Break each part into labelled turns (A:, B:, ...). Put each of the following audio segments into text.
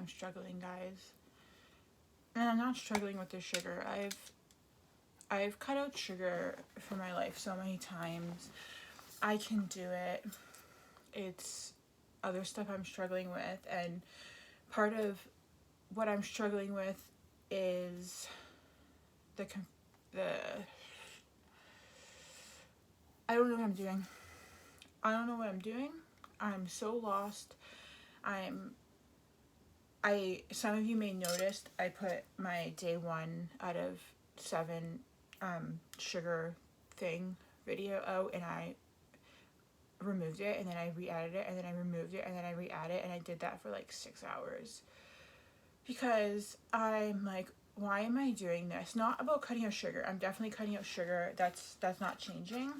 A: I'm struggling, guys. And I'm not struggling with the sugar. I've cut out sugar from my life so many times. I can do it. It's other stuff I'm struggling with, and part of what I'm struggling with is the I don't know what I'm doing. I don't know what I'm doing. I'm so lost. Some of you may notice I put my day 1 out of 7 sugar thing video out, and I removed it, and then I re-added it, and then I removed it, and then I re-added it, and I did that for like 6 hours. Because I'm like, why am I doing this? Not about cutting out sugar. I'm definitely cutting out sugar. That's not changing.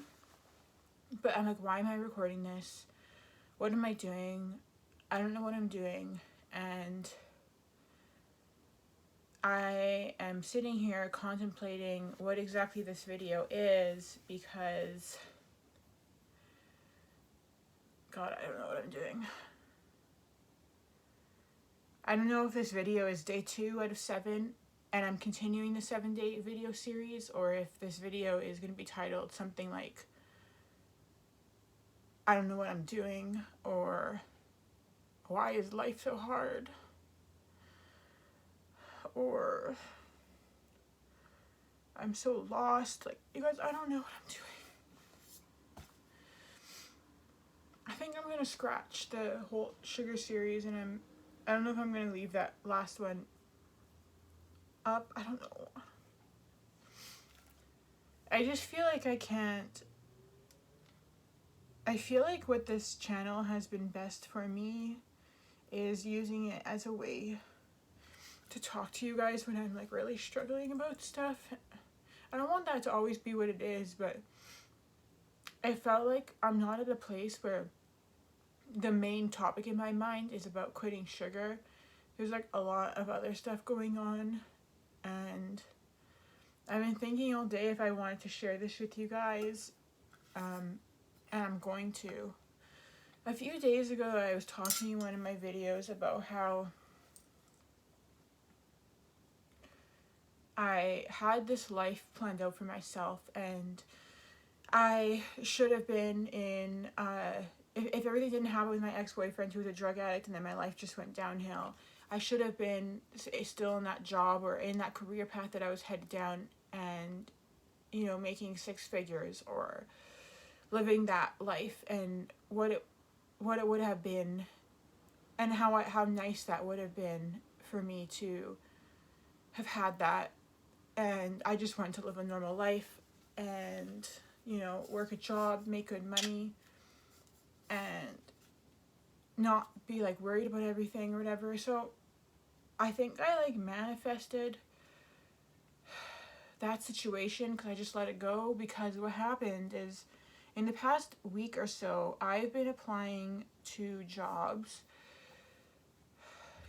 A: But I'm like, why am I recording this? What am I doing? I don't know what I'm doing. And I am sitting here contemplating what exactly this video is, because God, I don't know what I'm doing. I don't know if this video is day 2 out of 7 and I'm continuing the 7-day video series, or if this video is going to be titled something like I don't know what I'm doing, or why is life so hard, or I'm so lost. Like, you guys, I don't know what I'm doing. I think I'm gonna scratch the whole sugar series, and I don't know if I'm gonna leave that last one up. I don't know. I just feel like I can't. I feel like what this channel has been best for me is using it as a way to talk to you guys when I'm like really struggling about stuff. I don't want that to always be what it is, but I felt like I'm not at a place where the main topic in my mind is about quitting sugar. There's like a lot of other stuff going on, and I've been thinking all day if I wanted to share this with you guys, and I'm going to. A few days ago, I was talking in one of my videos about how I had this life planned out for myself, and I should have been in, if everything didn't happen with my ex-boyfriend who was a drug addict and then my life just went downhill, I should have been still in that job or in that career path that I was headed down, and, you know, making 6 figures or living that life, and what it would have been, and how nice that would have been for me to have had that. And I just wanted to live a normal life and, you know, work a job, make good money, and not be like worried about everything or whatever. So I think I like manifested that situation because I just let it go. Because what happened is, in the past week or so, I've been applying to jobs,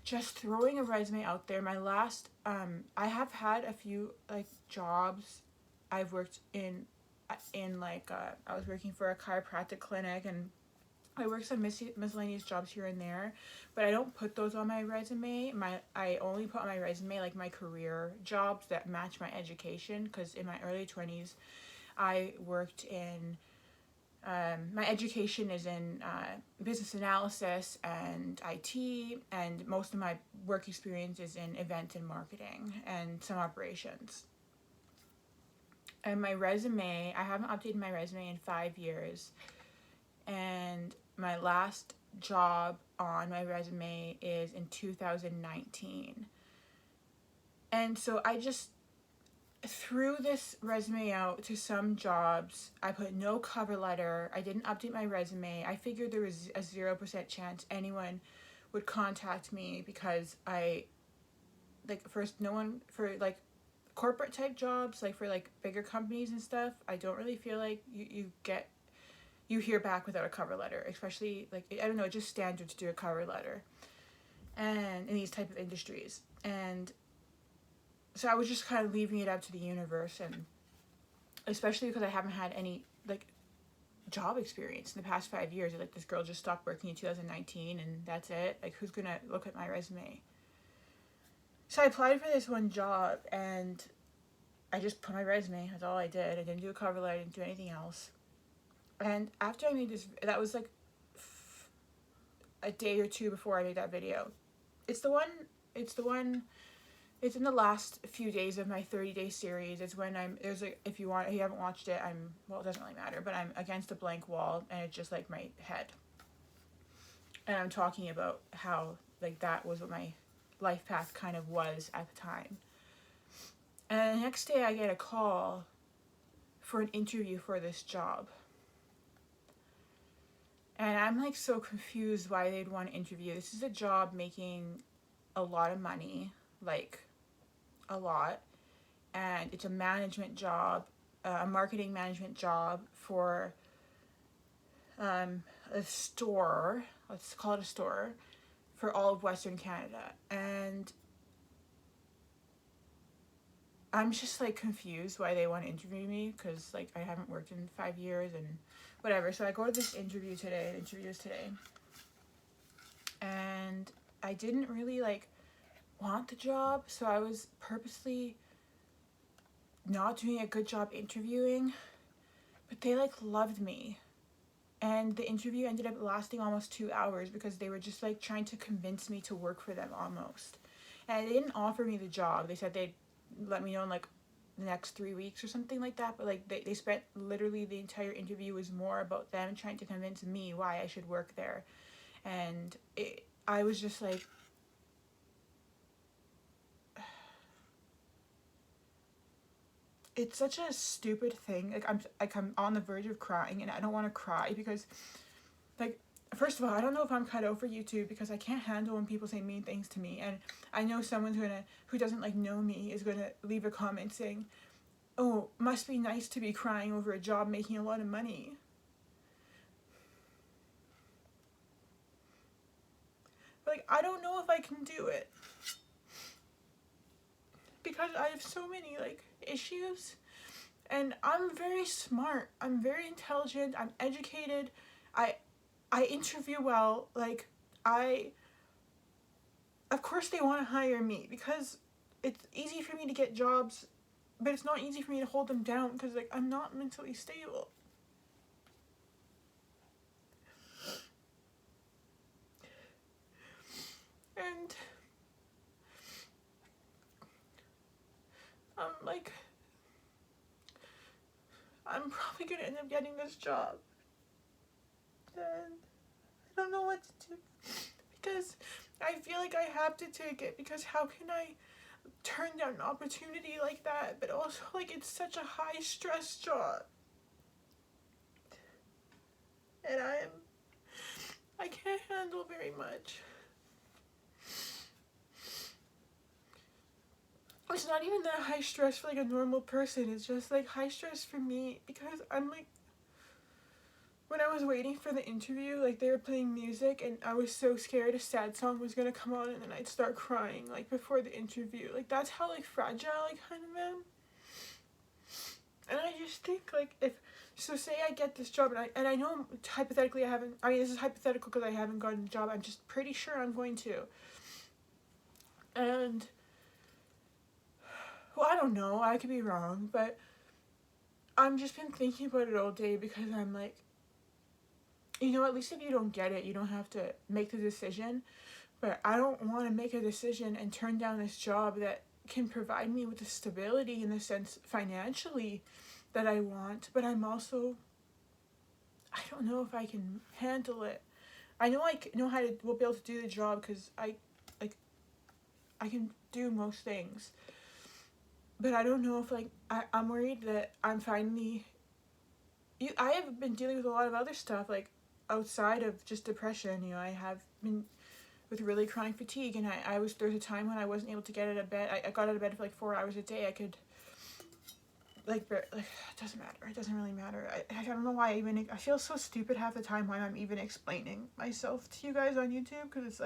A: just throwing a resume out there. My last, I have had a few like jobs. I've worked in like, I was working for a chiropractic clinic, and I work some miscellaneous jobs here and there, but I don't put those on my resume. I only put on my resume like my career jobs that match my education, because in my early 20s, I worked in, my education is in business analysis and IT, and most of my work experience is in event and marketing and some operations. And my resume, I haven't updated my resume in 5 years, and my last job on my resume is in 2019. And so I just threw this resume out to some jobs. I put no cover letter. I didn't update my resume. I figured there was a 0% chance anyone would contact me, because no one, for like corporate type jobs, like for like bigger companies and stuff, I don't really feel like you hear back without a cover letter, especially like, I don't know, just standard to do a cover letter, and in these type of industries. And so I was just kind of leaving it up to the universe, and especially because I haven't had any like job experience in the past 5 years. Like, this girl just stopped working in 2019 and that's it. Like, who's gonna look at my resume? So I applied for this one job and I just put my resume. That's all I did. I didn't do a cover letter. I didn't do anything else. And after I made this, that was like a day or two before I made that video. It's the one. It's the one. It's in the last few days of my 30-day series. It's when there's like, if you haven't watched it, well, it doesn't really matter, but I'm against a blank wall and it's just like my head. And I'm talking about how like that was what my life path kind of was at the time. And the next day I get a call for an interview for this job. And I'm like so confused why they'd want to interview. This is a job making a lot of money, like a lot. And it's a management job, a marketing management job for a store, let's call it a store, for all of Western Canada. And I'm just like confused why they want to interview me because like I haven't worked in 5 years and whatever. So I go to this interview today. The interview is today. And I didn't really like want the job, so I was purposely not doing a good job interviewing, but they like loved me. And the interview ended up lasting almost 2 hours because they were just like trying to convince me to work for them almost. And they didn't offer me the job. They said they'd let me know in like the next 3 weeks or something like that. But like they spent literally the entire interview was more about them trying to convince me why I should work there. And I was just like, it's such a stupid thing. Like I'm on the verge of crying and I don't want to cry because like first of all, I don't know if I'm cut out for YouTube because I can't handle when people say mean things to me, and I know someone's who doesn't like know me is gonna leave a comment saying, "Oh, must be nice to be crying over a job making a lot of money." But, like I don't know if I can do it because I have so many like issues, and I'm very smart. I'm very intelligent. I'm educated. I interview well. Like of course they want to hire me because it's easy for me to get jobs, but it's not easy for me to hold them down because like I'm not mentally stable. And I'm like, I'm probably gonna end up getting this job, and I don't know what to do because I feel like I have to take it because how can I turn down an opportunity like that? But also like it's such a high stress job, and I can't handle very much. It's not even that high stress for like a normal person. It's just like high stress for me because I'm like, when I was waiting for the interview, like they were playing music and I was so scared a sad song was gonna come on and then I'd start crying like before the interview. Like that's how like fragile I kind of am. And I just think like so say I get this job and I know hypothetically this is hypothetical because I haven't gotten a job. I'm just pretty sure I'm going to. And well, I don't know. I could be wrong, but I've just been thinking about it all day because I'm like, at least if you don't get it, you don't have to make the decision. But I don't want to make a decision and turn down this job that can provide me with the stability in the sense financially that I want. But I don't know if I can handle it. I know I know will be able to do the job because I can do most things. But I don't know if I'm worried that I'm finally. I have been dealing with a lot of other stuff outside of just depression. I have been with really chronic fatigue, and there's a time when I wasn't able to get out of bed. I got out of bed for 4 hours a day. I could it doesn't matter. It doesn't really matter. I don't know why I feel so stupid half the time why I'm even explaining myself to you guys on YouTube because it's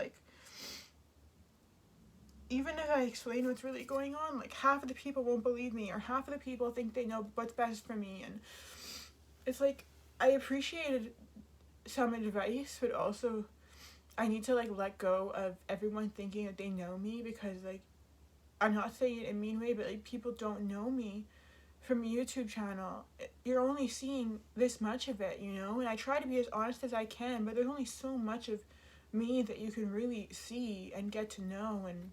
A: even if I explain what's really going on, half of the people won't believe me, or half of the people think they know what's best for me, and it's I appreciated some advice, but also I need to let go of everyone thinking that they know me because I'm not saying it in a mean way, but like people don't know me from a YouTube channel. You're only seeing this much of it, you know? And I try to be as honest as I can, but there's only so much of me that you can really see and get to know. And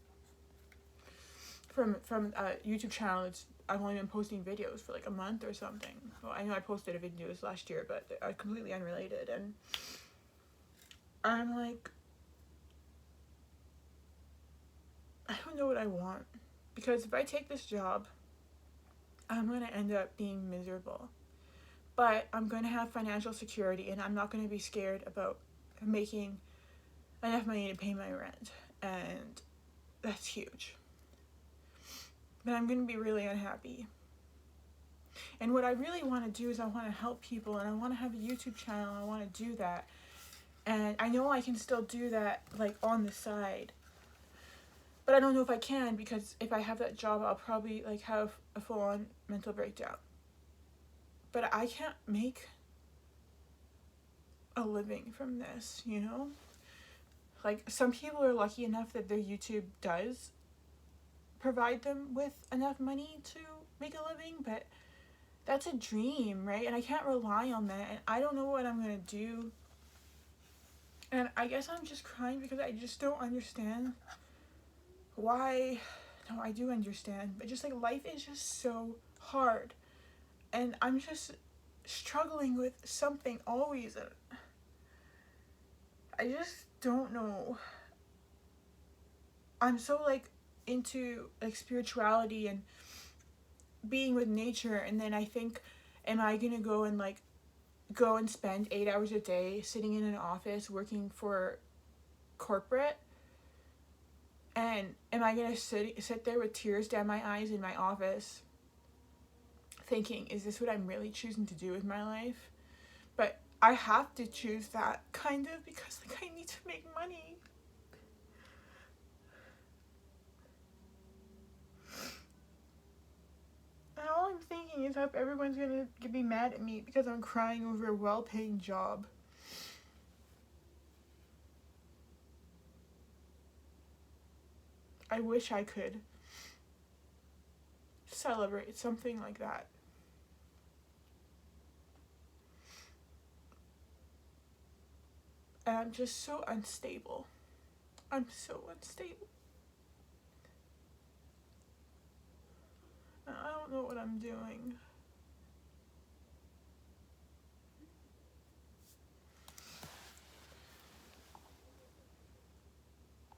A: from a YouTube channel, I've only been posting videos for like a month or something. Well, I know I posted a video last year, but they're completely unrelated. And I'm like, I don't know what I want. Because if I take this job, I'm going to end up being miserable. But I'm going to have financial security, and I'm not going to be scared about making enough money to pay my rent. And that's huge. But I'm going to be really unhappy. And what I really want to do is I want to help people, and I want to have a YouTube channel, and I want to do that. And I know I can still do that, like, on the side. But I don't know if I can, because if I have that job, I'll probably, like, have a full-on mental breakdown. But I can't make a living from this, you know? Like, some people are lucky enough that their YouTube does provide them with enough money to make a living, but that's a dream, right? And I can't rely on that, and I don't know what I'm gonna do. And I guess I'm just crying because I just don't understand why. No, I do understand, but just like life is just so hard, and I'm just struggling with something always, and I just don't know. I'm so like into like spirituality and being with nature, and then I think, am I gonna go and spend 8 hours a day sitting in an office working for corporate? And am I gonna sit there with tears down my eyes in my office thinking, is this what I'm really choosing to do with my life? But I have to choose that, kind of, because like I need to make money. And all I'm thinking is hope everyone's gonna be mad at me because I'm crying over a well-paying job. I wish I could celebrate something like that. And I'm just so unstable. I'm so unstable. And I don't know what I'm doing.